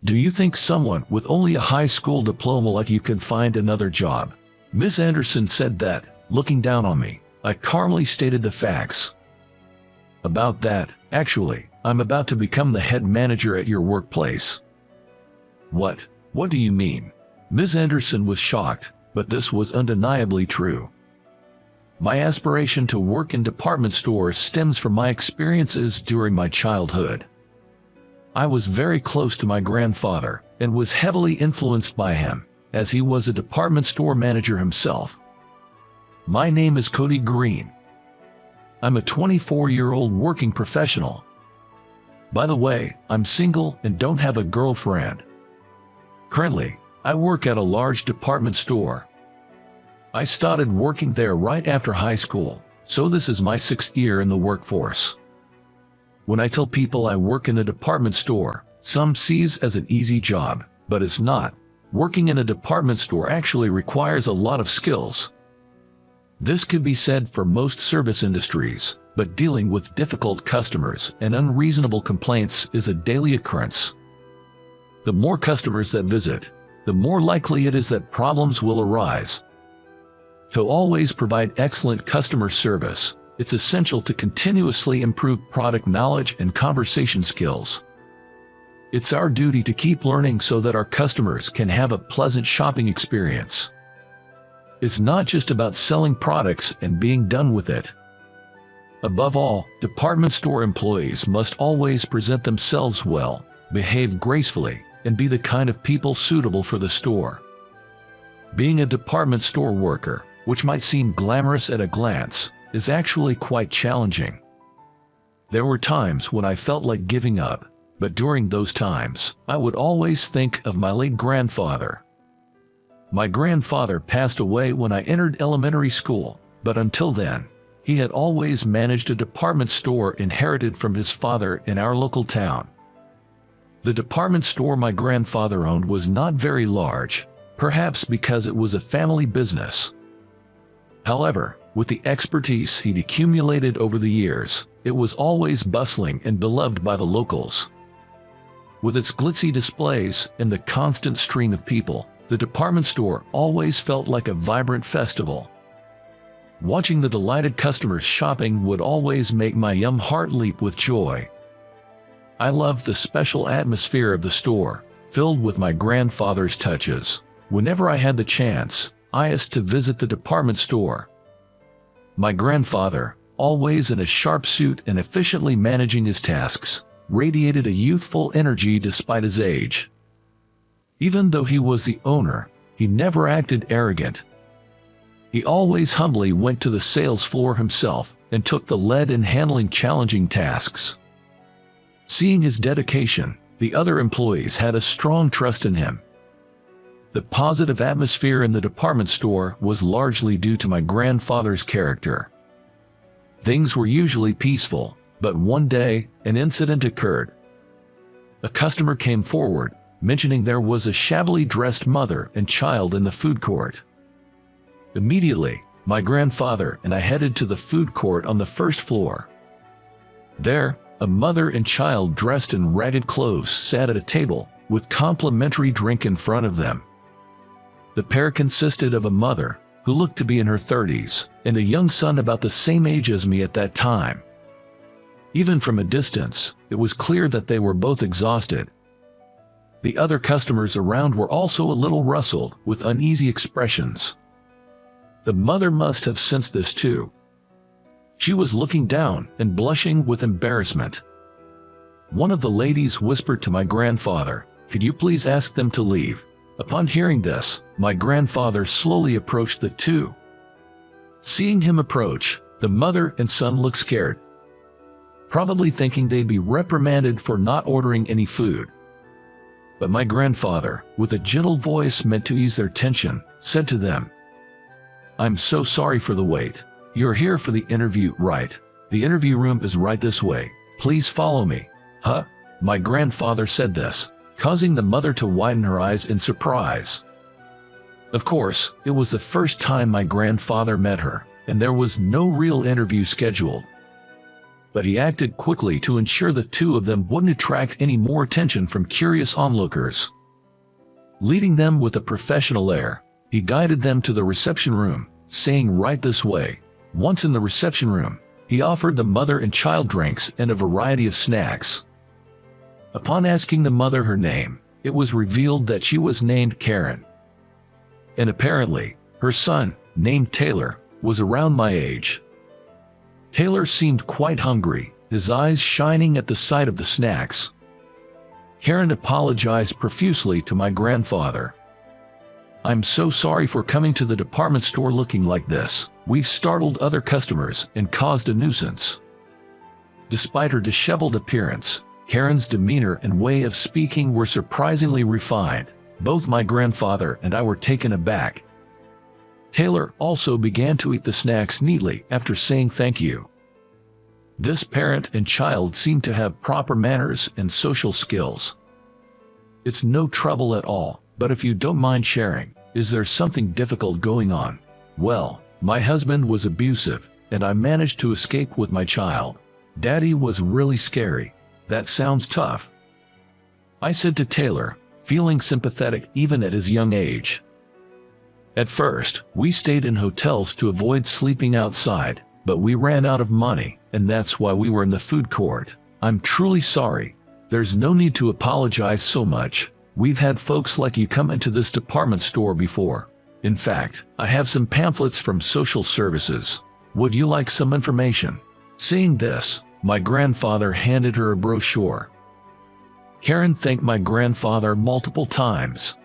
Do you think someone with only a high school diploma like you can find another job? Miss Anderson said that, looking down on me. I calmly stated the facts. About that, actually, I'm about to become the head manager at your workplace. What? What do you mean? Ms. Anderson was shocked, but this was undeniably true. My aspiration to work in department stores stems from my experiences during my childhood. I was very close to my grandfather and was heavily influenced by him, as he was a department store manager himself. My name is Cody Green. I'm a 24-year-old working professional. By the way, I'm single and don't have a girlfriend. Currently, I work at a large department store. I started working there right after high school, so this is my 6th year in the workforce. When I tell people I work in a department store, some sees as an easy job, but it's not. Working in a department store actually requires a lot of skills. This could be said for most service industries, but dealing with difficult customers and unreasonable complaints is a daily occurrence. The more customers that visit, the more likely it is that problems will arise. To always provide excellent customer service, it's essential to continuously improve product knowledge and conversation skills. It's our duty to keep learning so that our customers can have a pleasant shopping experience. It's not just about selling products and being done with it. Above all, department store employees must always present themselves well, behave gracefully, and be the kind of people suitable for the store. Being a department store worker, which might seem glamorous at a glance, is actually quite challenging. There were times when I felt like giving up, but during those times, I would always think of my late grandfather. My grandfather passed away when I entered elementary school, but until then, he had always managed a department store inherited from his father in our local town. The department store my grandfather owned was not very large, perhaps because it was a family business. However, with the expertise he'd accumulated over the years, it was always bustling and beloved by the locals. With its glitzy displays and the constant stream of people, the department store always felt like a vibrant festival. Watching the delighted customers shopping would always make my young heart leap with joy. I loved the special atmosphere of the store, filled with my grandfather's touches. Whenever I had the chance, I asked to visit the department store. My grandfather, always in a sharp suit and efficiently managing his tasks, radiated a youthful energy despite his age. Even though he was the owner, he never acted arrogant. He always humbly went to the sales floor himself and took the lead in handling challenging tasks. Seeing his dedication, the other employees had a strong trust in him. The positive atmosphere in the department store was largely due to my grandfather's character. Things were usually peaceful, but one day, an incident occurred. A customer came forward, mentioning there was a shabbily dressed mother and child in the food court. Immediately, my grandfather and I headed to the food court on the first floor. There, a mother and child dressed in ragged clothes sat at a table, with complimentary drink in front of them. The pair consisted of a mother, who looked to be in her 30s, and a young son about the same age as me at that time. Even from a distance, it was clear that they were both exhausted. The other customers around were also a little rustled, with uneasy expressions. The mother must have sensed this too. She was looking down and blushing with embarrassment. One of the ladies whispered to my grandfather, "Could you please ask them to leave?" Upon hearing this, my grandfather slowly approached the two. Seeing him approach, the mother and son looked scared, probably thinking they'd be reprimanded for not ordering any food. But my grandfather, with a gentle voice meant to ease their tension, said to them, "I'm so sorry for the wait. You're here for the interview, right? The interview room is right this way. Please follow me." "Huh?" My grandfather said this, causing the mother to widen her eyes in surprise. Of course, it was the first time my grandfather met her, and there was no real interview scheduled. but he acted quickly to ensure the two of them wouldn't attract any more attention from curious onlookers. Leading them with a professional air, he guided them to the reception room, saying, "Right this way." Once in the reception room, he offered the mother and child drinks and a variety of snacks. Upon asking the mother her name, it was revealed that she was named Karen. And apparently, her son, named Taylor, was around my age. Taylor seemed quite hungry, his eyes shining at the sight of the snacks. Karen apologized profusely to my grandfather. "I'm so sorry for coming to the department store looking like this. We've startled other customers and caused a nuisance." Despite her disheveled appearance, Karen's demeanor and way of speaking were surprisingly refined. Both my grandfather and I were taken aback. Taylor also began to eat the snacks neatly after saying thank you. This parent and child seemed to have proper manners and social skills. "It's no trouble at all, but if you don't mind sharing, is there something difficult going on?" "Well, my husband was abusive, and I managed to escape with my child. Daddy was really scary." "That sounds tough," I said to Taylor, feeling sympathetic even at his young age. "At first, we stayed in hotels to avoid sleeping outside, but we ran out of money, and that's why we were in the food court. I'm truly sorry. There's no need to apologize so much. We've had folks like you come into this department store before. In fact, I have some pamphlets from social services. Would you like some information?" Seeing this, my grandfather handed her a brochure. Karen thanked my grandfather multiple times.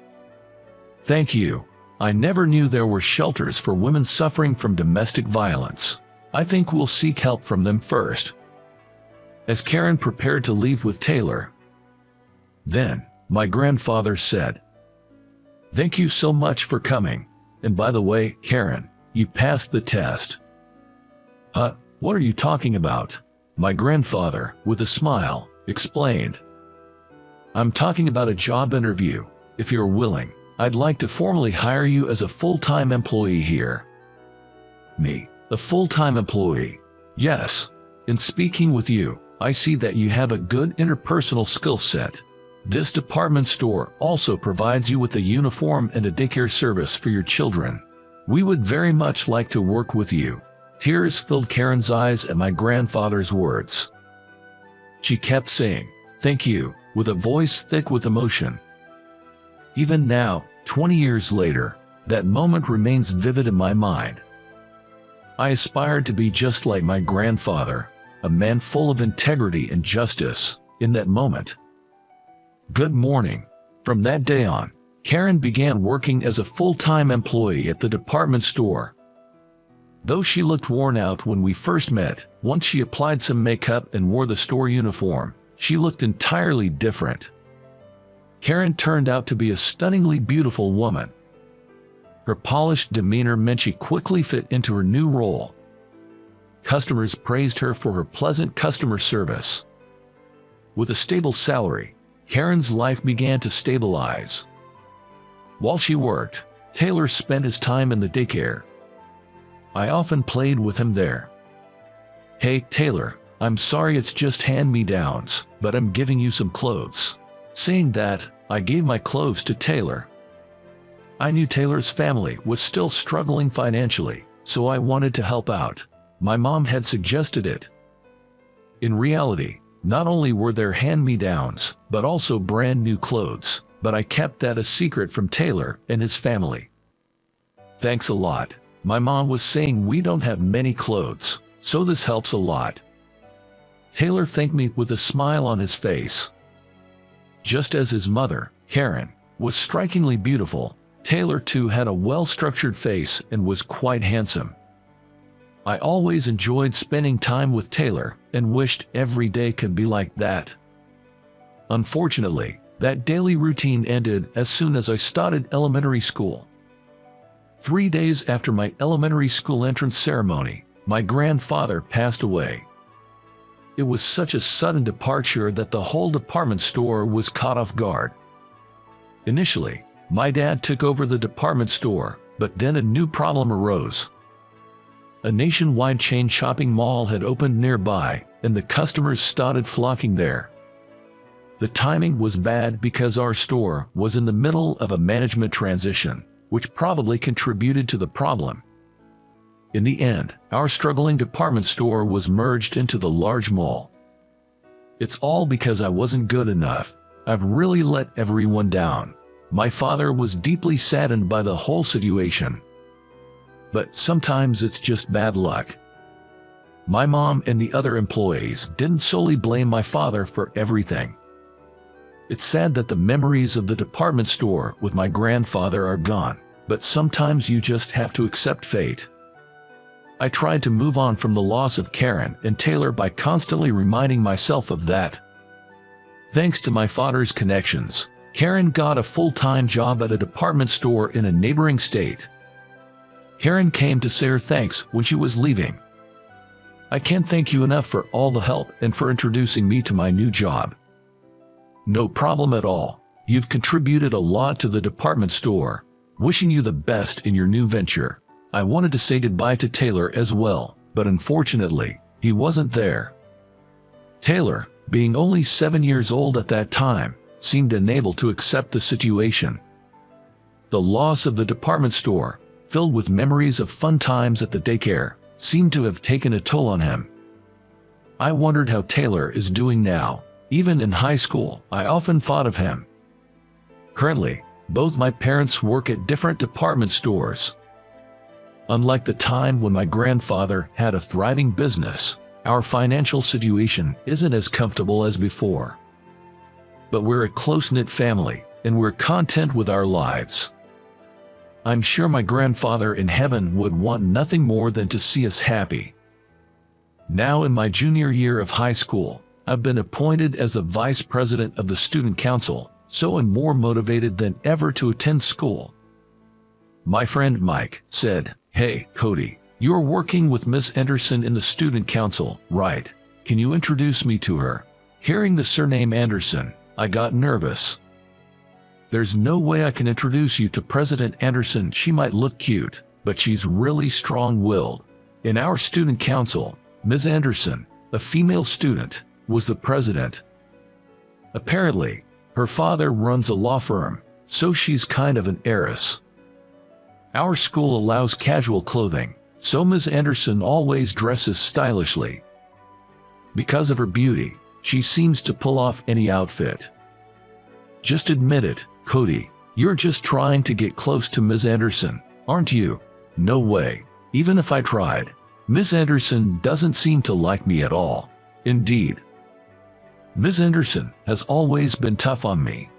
"Thank you. I never knew there were shelters for women suffering from domestic violence. I think we'll seek help from them first." As Karen prepared to leave with Taylor, then my grandfather said, "Thank you so much for coming. And by the way, Karen, you passed the test." "Huh? What are you talking about?" My grandfather, with a smile, explained. "I'm talking about a job interview. If you're willing, I'd like to formally hire you as a full-time employee here." "Me, a full-time employee?" "Yes. In speaking with you, I see that you have a good interpersonal skill set. This department store also provides you with a uniform and a daycare service for your children. We would very much like to work with you." Tears filled Karen's eyes at my grandfather's words. She kept saying, "Thank you," with a voice thick with emotion. Even now, 20 years later, that moment remains vivid in my mind. I aspired to be just like my grandfather, a man full of integrity and justice, in that moment. Good morning. From that day on, Karen began working as a full-time employee at the department store. Though she looked worn out when we first met, once she applied some makeup and wore the store uniform, she looked entirely different. Karen turned out to be a stunningly beautiful woman. Her polished demeanor meant she quickly fit into her new role. Customers praised her for her pleasant customer service. With a stable salary, Karen's life began to stabilize. While she worked, Taylor spent his time in the daycare. I often played with him there. "Hey, Taylor, I'm sorry it's just hand-me-downs, but I'm giving you some clothes." Saying that, I gave my clothes to Taylor. I knew Taylor's family was still struggling financially, so I wanted to help out. My mom had suggested it. In reality, not only were there hand-me-downs, but also brand new clothes, but I kept that a secret from Taylor and his family. "Thanks a lot. My mom was saying we don't have many clothes, so this helps a lot." Taylor thanked me with a smile on his face. Just as his mother, Karen, was strikingly beautiful, Taylor too had a well-structured face and was quite handsome. I always enjoyed spending time with Taylor and wished every day could be like that. Unfortunately, that daily routine ended as soon as I started elementary school. 3 days after my elementary school entrance ceremony, my grandfather passed away. It was such a sudden departure that the whole department store was caught off guard. Initially, my dad took over the department store, but then a new problem arose. A nationwide chain shopping mall had opened nearby, and the customers started flocking there. The timing was bad because our store was in the middle of a management transition, which probably contributed to the problem. In the end, our struggling department store was merged into the large mall. It's all because I wasn't good enough. I've really let everyone down. My father was deeply saddened by the whole situation. But sometimes it's just bad luck. My mom and the other employees didn't solely blame my father for everything. It's sad that the memories of the department store with my grandfather are gone, but sometimes you just have to accept fate. I tried to move on from the loss of Karen and Taylor by constantly reminding myself of that. Thanks to my father's connections, Karen got a full-time job at a department store in a neighboring state. Karen came to say her thanks when she was leaving. I can't thank you enough for all the help and for introducing me to my new job. No problem at all. You've contributed a lot to the department store. Wishing you the best in your new venture. I wanted to say goodbye to Taylor as well, but unfortunately, he wasn't there. Taylor, being only 7 years old at that time, seemed unable to accept the situation. The loss of the department store, filled with memories of fun times at the daycare, seemed to have taken a toll on him. I wondered how Taylor is doing now. Even in high school, I often thought of him. Currently, both my parents work at different department stores. Unlike the time when my grandfather had a thriving business, our financial situation isn't as comfortable as before. But we're a close-knit family, and we're content with our lives. I'm sure my grandfather in heaven would want nothing more than to see us happy. Now in my junior year of high school, I've been appointed as the vice president of the student council, so I'm more motivated than ever to attend school. My friend Mike said, "Hey, Cody, you're working with Miss Anderson in the student council, right? Can you introduce me to her?" Hearing the surname Anderson, I got nervous. There's no way I can introduce you to President Anderson. She might look cute, but she's really strong-willed. In our student council, Ms. Anderson, a female student, was the president. Apparently, her father runs a law firm, so she's kind of an heiress. Our school allows casual clothing, so Ms. Anderson always dresses stylishly. Because of her beauty, she seems to pull off any outfit. Just admit it, Cody, you're just trying to get close to Ms. Anderson, aren't you? No way. Even if I tried, Ms. Anderson doesn't seem to like me at all. Indeed. Ms. Anderson has always been tough on me.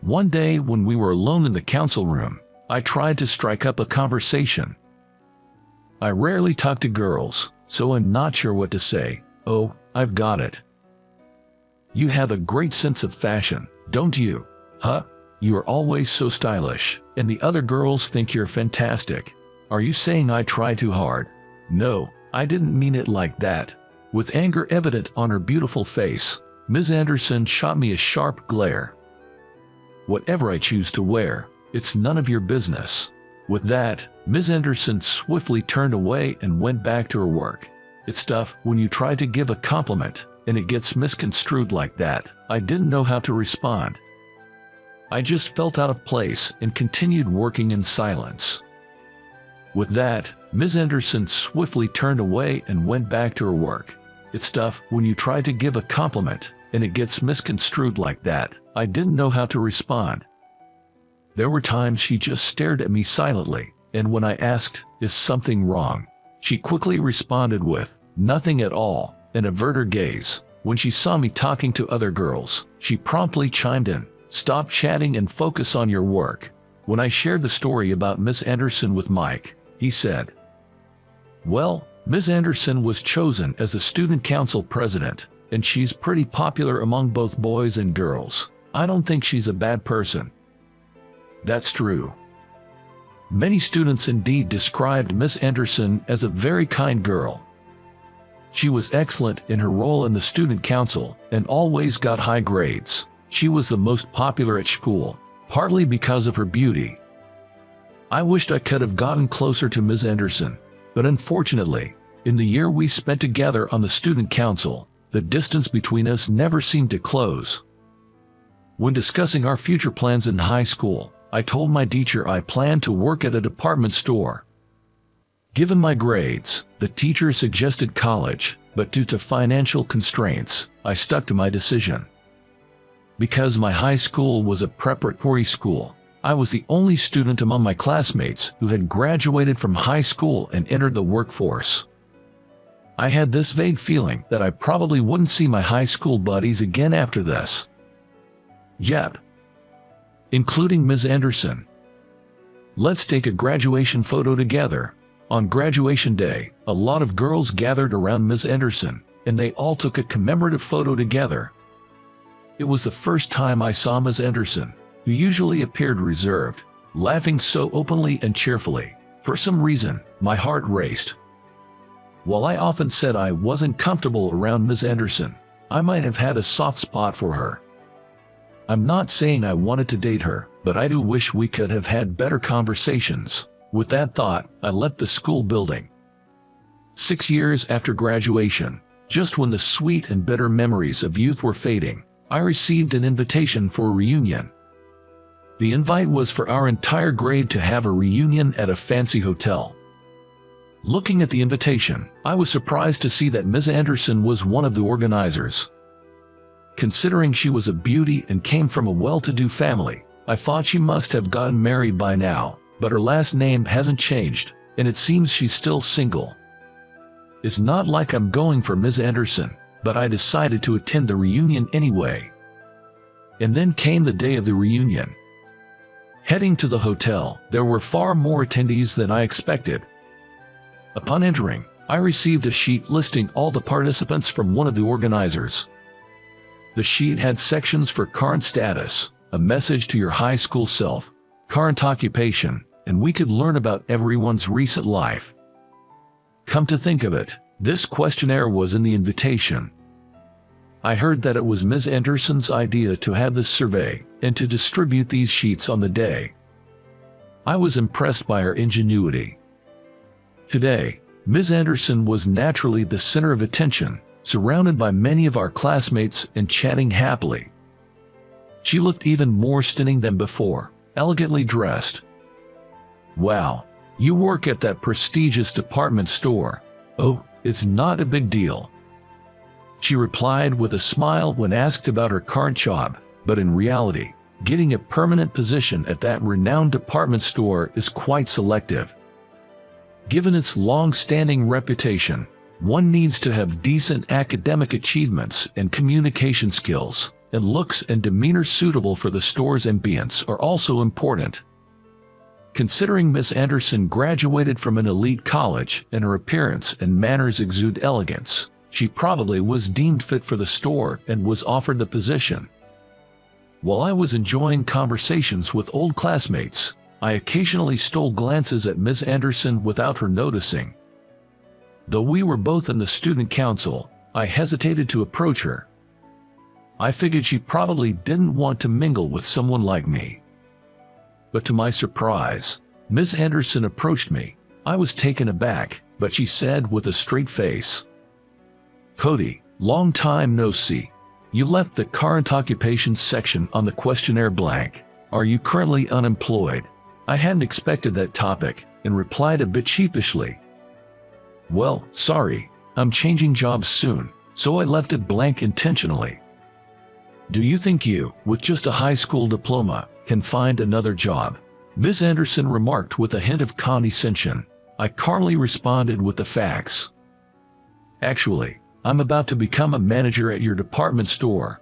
One day when we were alone in the council room, I tried to strike up a conversation. I rarely talk to girls, so I'm not sure what to say. Oh, I've got it. You have a great sense of fashion, don't you? Huh? You are always so stylish, and the other girls think you're fantastic. Are you saying I try too hard? No, I didn't mean it like that. With anger evident on her beautiful face, Ms. Anderson shot me a sharp glare. Whatever I choose to wear, it's none of your business. With that, Ms. Anderson swiftly turned away and went back to her work. It's tough when you try to give a compliment, and it gets misconstrued like that. I didn't know how to respond. I just felt out of place and continued working in silence. With that, Ms. Anderson swiftly turned away and went back to her work. It's tough when you try to give a compliment, and it gets misconstrued like that. I didn't know how to respond. There were times she just stared at me silently, and when I asked, "Is something wrong?" she quickly responded with, "Nothing at all," and averted her gaze. When she saw me talking to other girls, she promptly chimed in, "Stop chatting and focus on your work." When I shared the story about Miss Anderson with Mike, he said, "Well, Miss Anderson was chosen as the student council president, and she's pretty popular among both boys and girls. I don't think she's a bad person." That's true. Many students indeed described Miss Anderson as a very kind girl. She was excellent in her role in the student council and always got high grades. She was the most popular at school, partly because of her beauty. I wished I could have gotten closer to Ms. Anderson, but unfortunately, In the year we spent together on the student council, the distance between us never seemed to close. When discussing our future plans in high school, I told my teacher I planned to work at a department store. Given my grades, the teacher suggested college, but due to financial constraints, I stuck to my decision. Because my high school was a preparatory school, I was the only student among my classmates who had graduated from high school and entered the workforce. I had this vague feeling that I probably wouldn't see my high school buddies again after this. Yep. Including Ms. Anderson. Let's take a graduation photo together. On graduation day, a lot of girls gathered around Ms. Anderson, and they all took a commemorative photo together. It was the first time I saw Ms. Anderson, who usually appeared reserved, laughing so openly and cheerfully. For some reason, my heart raced. While I often said I wasn't comfortable around Ms. Anderson, I might have had a soft spot for her. I'm not saying I wanted to date her, but I do wish we could have had better conversations. With that thought, I left the school building. 6 years after graduation, just when the sweet and bitter memories of youth were fading, I received an invitation for a reunion. The invite was for our entire grade to have a reunion at a fancy hotel. Looking at the invitation, I was surprised to see that Ms. Anderson was one of the organizers. Considering she was a beauty and came from a well-to-do family, I thought she must have gotten married by now, but her last name hasn't changed, and it seems she's still single. It's not like I'm going for Ms. Anderson, but I decided to attend the reunion anyway. And then came the day of the reunion. Heading to the hotel, there were far more attendees than I expected. Upon entering, I received a sheet listing all the participants from one of the organizers. The sheet had sections for current status, a message to your high school self, current occupation, and we could learn about everyone's recent life. Come to think of it, this questionnaire was in the invitation. I heard that it was Ms. Anderson's idea to have this survey and to distribute these sheets on the day. I was impressed by her ingenuity. Today, Ms. Anderson was naturally the center of attention, surrounded by many of our classmates and chatting happily. She looked even more stunning than before, elegantly dressed. "Wow, you work at that prestigious department store. Oh, it's not a big deal," she replied with a smile when asked about her current job, but in reality, getting a permanent position at that renowned department store is quite selective. Given its long-standing reputation, one needs to have decent academic achievements and communication skills, and looks and demeanor suitable for the store's ambience are also important. Considering Miss Anderson graduated from an elite college and her appearance and manners exude elegance, she probably was deemed fit for the store and was offered the position. While I was enjoying conversations with old classmates, I occasionally stole glances at Miss Anderson without her noticing. Though we were both in the student council, I hesitated to approach her. I figured she probably didn't want to mingle with someone like me. But to my surprise, Miss Anderson approached me. I was taken aback, but she said with a straight face, "Cody, long time no see. You left the current occupation section on the questionnaire blank. Are you currently unemployed?" I hadn't expected that topic and replied a bit sheepishly, "Well, sorry, I'm changing jobs soon, so I left it blank intentionally." "Do you think you, with just a high school diploma, can find another job?" Ms. Anderson remarked with a hint of condescension. I calmly responded with the facts. "Actually, I'm about to become a manager at your department store."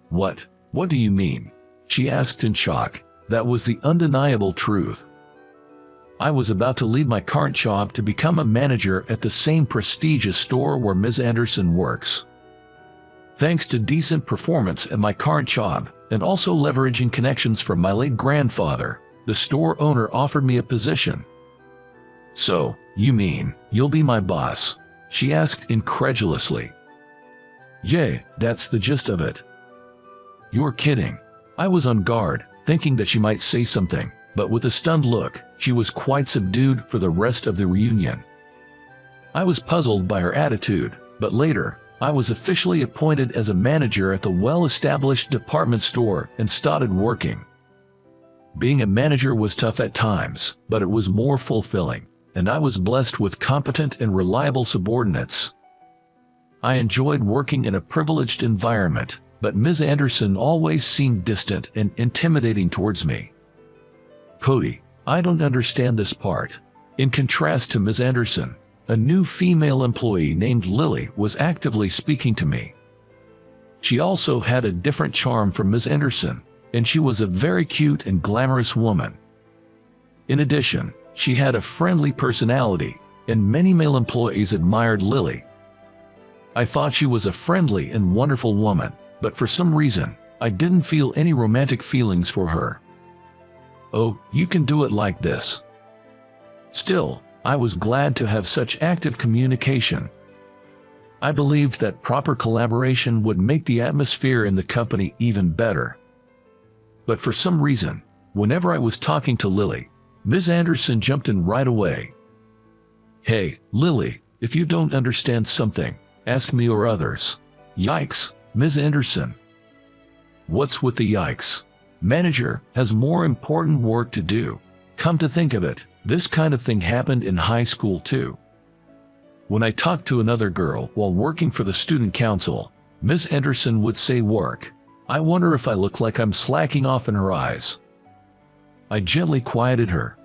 What do you mean?" she asked in shock. That was the undeniable truth. I was about to leave my current job to become a manager at the same prestigious store where Ms. Anderson works. Thanks to decent performance at my current job, and also leveraging connections from my late grandfather, the store owner offered me a position. "So, you mean, you'll be my boss?" she asked incredulously. "Yeah, that's the gist of it." "You're kidding." I was on guard, thinking that she might say something, but with a stunned look, she was quite subdued for the rest of the reunion. I was puzzled by her attitude, but later, I was officially appointed as a manager at the well-established department store and started working. Being a manager was tough at times, but it was more fulfilling, and I was blessed with competent and reliable subordinates. I enjoyed working in a privileged environment, but Ms. Anderson always seemed distant and intimidating towards me. Cody, I don't understand this part. In contrast to Ms. Anderson, a new female employee named Lily was actively speaking to me. She also had a different charm from Ms. Anderson, and she was a very cute and glamorous woman. In addition, she had a friendly personality, and many male employees admired Lily. I thought she was a friendly and wonderful woman, but for some reason, I didn't feel any romantic feelings for her. Oh, you can do it like this. Still, I was glad to have such active communication. I believed that proper collaboration would make the atmosphere in the company even better. But for some reason, whenever I was talking to Lily, Ms. Anderson jumped in right away. Hey, Lily, if you don't understand something, ask me or others. Yikes, Ms. Anderson. What's with the yikes? Manager has more important work to do. Come to think of it, this kind of thing happened in high school too. When I talked to another girl while working for the student council, Ms. Anderson would say work. I wonder if I look like I'm slacking off in her eyes. I gently quieted her.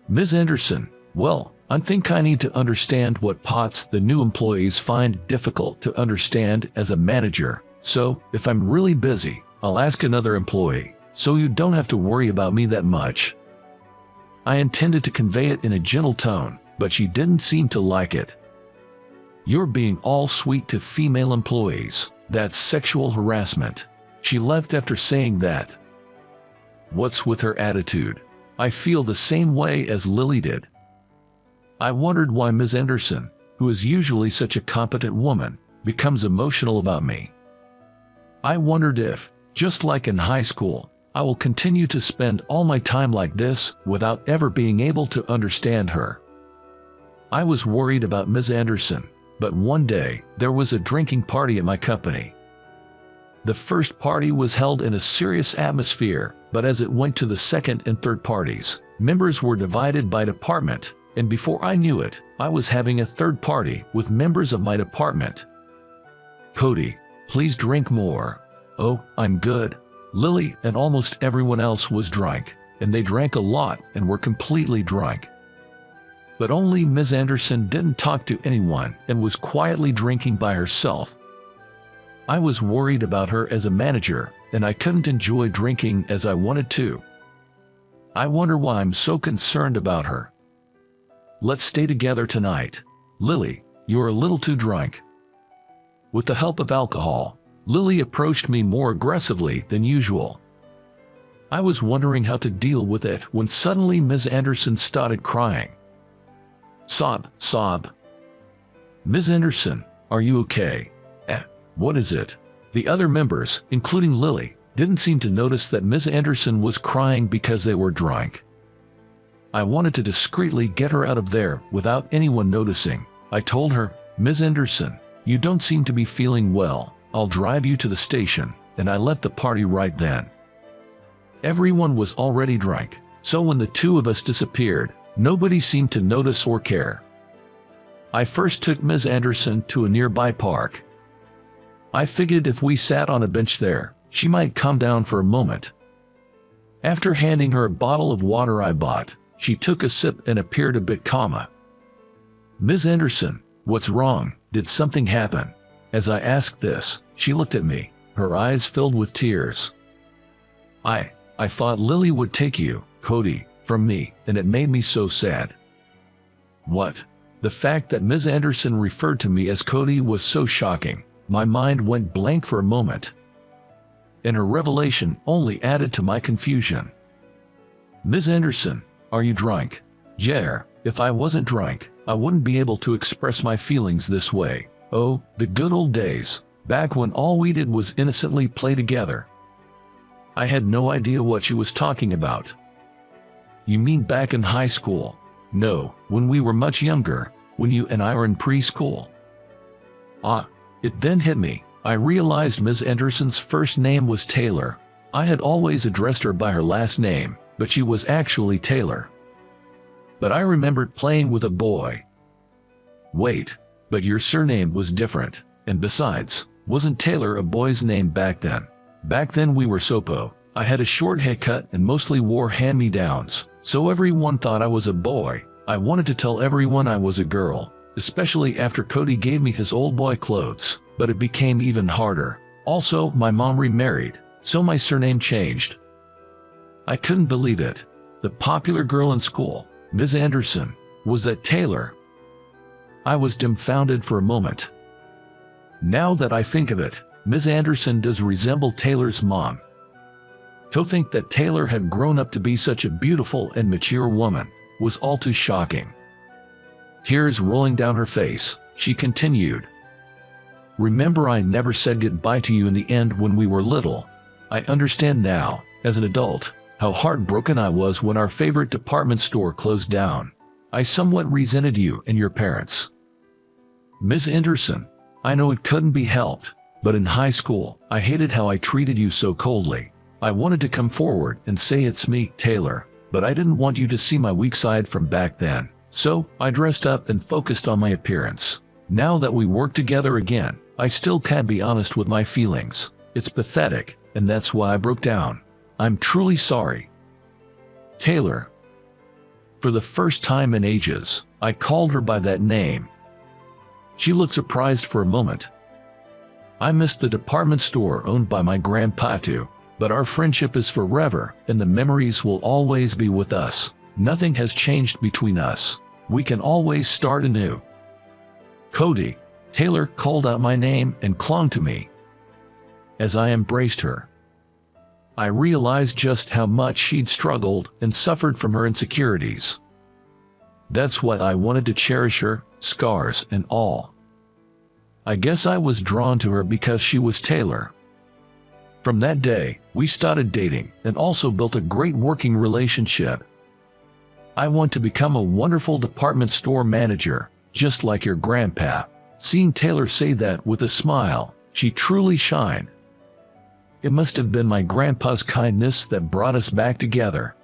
Ms. Anderson, well, I think I need to understand what pots the new employees find difficult to understand as a manager, so if I'm really busy, I'll ask another employee, so you don't have to worry about me that much. I intended to convey it in a gentle tone, but she didn't seem to like it. You're being all sweet to female employees. That's sexual harassment. She left after saying that. What's with her attitude? I feel the same way as Lily did. I wondered why Ms. Anderson, who is usually such a competent woman, becomes emotional about me. I wondered if, just like in high school, I will continue to spend all my time like this without ever being able to understand her. I was worried about Ms. Anderson, but one day there was a drinking party at my company. The first party was held in a serious atmosphere, but as it went to the second and third parties, members were divided by department, and before I knew it, I was having a third party with members of my department. Cody, please drink more. Oh, I'm good. Lily and almost everyone else was drunk, and they drank a lot and were completely drunk. But only Ms. Anderson didn't talk to anyone and was quietly drinking by herself. I was worried about her as a manager, and I couldn't enjoy drinking as I wanted to. I wonder why I'm so concerned about her. Let's stay together tonight. Lily, you're a little too drunk. With the help of alcohol, Lily approached me more aggressively than usual. I was wondering how to deal with it when suddenly Ms. Anderson started crying. Sob. Ms. Anderson, are you okay? What is it? The other members, including Lily, didn't seem to notice that Ms. Anderson was crying because they were drunk. I wanted to discreetly get her out of there without anyone noticing. I told her, Ms. Anderson, you don't seem to be feeling well. I'll drive you to the station, and I left the party right then. Everyone was already drunk, so when the two of us disappeared, nobody seemed to notice or care. I first took Ms. Anderson to a nearby park. I figured if we sat on a bench there, she might calm down for a moment. After handing her a bottle of water I bought, she took a sip and appeared a bit calmer. Ms. Anderson, what's wrong? Did something happen? As I asked this, she looked at me, her eyes filled with tears. I thought Lily would take you, Cody, from me, and it made me so sad. What? The fact that Ms. Anderson referred to me as Cody was so shocking. My mind went blank for a moment. And her revelation only added to my confusion. Ms. Anderson, are you drunk? Yeah, if I wasn't drunk, I wouldn't be able to express my feelings this way. Oh, the good old days, back when all we did was innocently play together. I had no idea what she was talking about. You mean back in high school? No, when we were much younger, when you and I were in preschool. Ah, it then hit me. I realized Ms. Anderson's first name was Taylor. I had always addressed her by her last name, but she was actually Taylor. But I remembered playing with a boy. Wait, but your surname was different, and besides, wasn't Taylor a boy's name back then? Back then we were Sopo. I had a short haircut and mostly wore hand-me-downs, so everyone thought I was a boy. I wanted to tell everyone I was a girl, especially after Cody gave me his old boy clothes, but it became even harder. Also, my mom remarried, so my surname changed. I couldn't believe it. The popular girl in school, Ms. Anderson, was that Taylor? I was dumbfounded for a moment. Now that I think of it, Ms. Anderson does resemble Taylor's mom. To think that Taylor had grown up to be such a beautiful and mature woman was all too shocking. Tears rolling down her face, she continued. Remember, I never said goodbye to you in the end when we were little. I understand now, as an adult, how heartbroken I was when our favorite department store closed down. I somewhat resented you and your parents. Ms. Anderson, I know it couldn't be helped, but in high school, I hated how I treated you so coldly. I wanted to come forward and say it's me, Taylor, but I didn't want you to see my weak side from back then. So, I dressed up and focused on my appearance. Now that we work together again, I still can't be honest with my feelings. It's pathetic, and that's why I broke down. I'm truly sorry. Taylor. For the first time in ages, I called her by that name. She looked surprised for a moment. I missed the department store owned by my grandpa too, but our friendship is forever, and the memories will always be with us. Nothing has changed between us. We can always start anew. Cody. Taylor called out my name and clung to me. As I embraced her, I realized just how much she'd struggled and suffered from her insecurities. That's what I wanted to cherish her, scars and all. I guess I was drawn to her because she was Taylor. From that day, we started dating and also built a great working relationship. I want to become a wonderful department store manager, just like your grandpa. Seeing Taylor say that with a smile, she truly shined. It must have been my grandpa's kindness that brought us back together.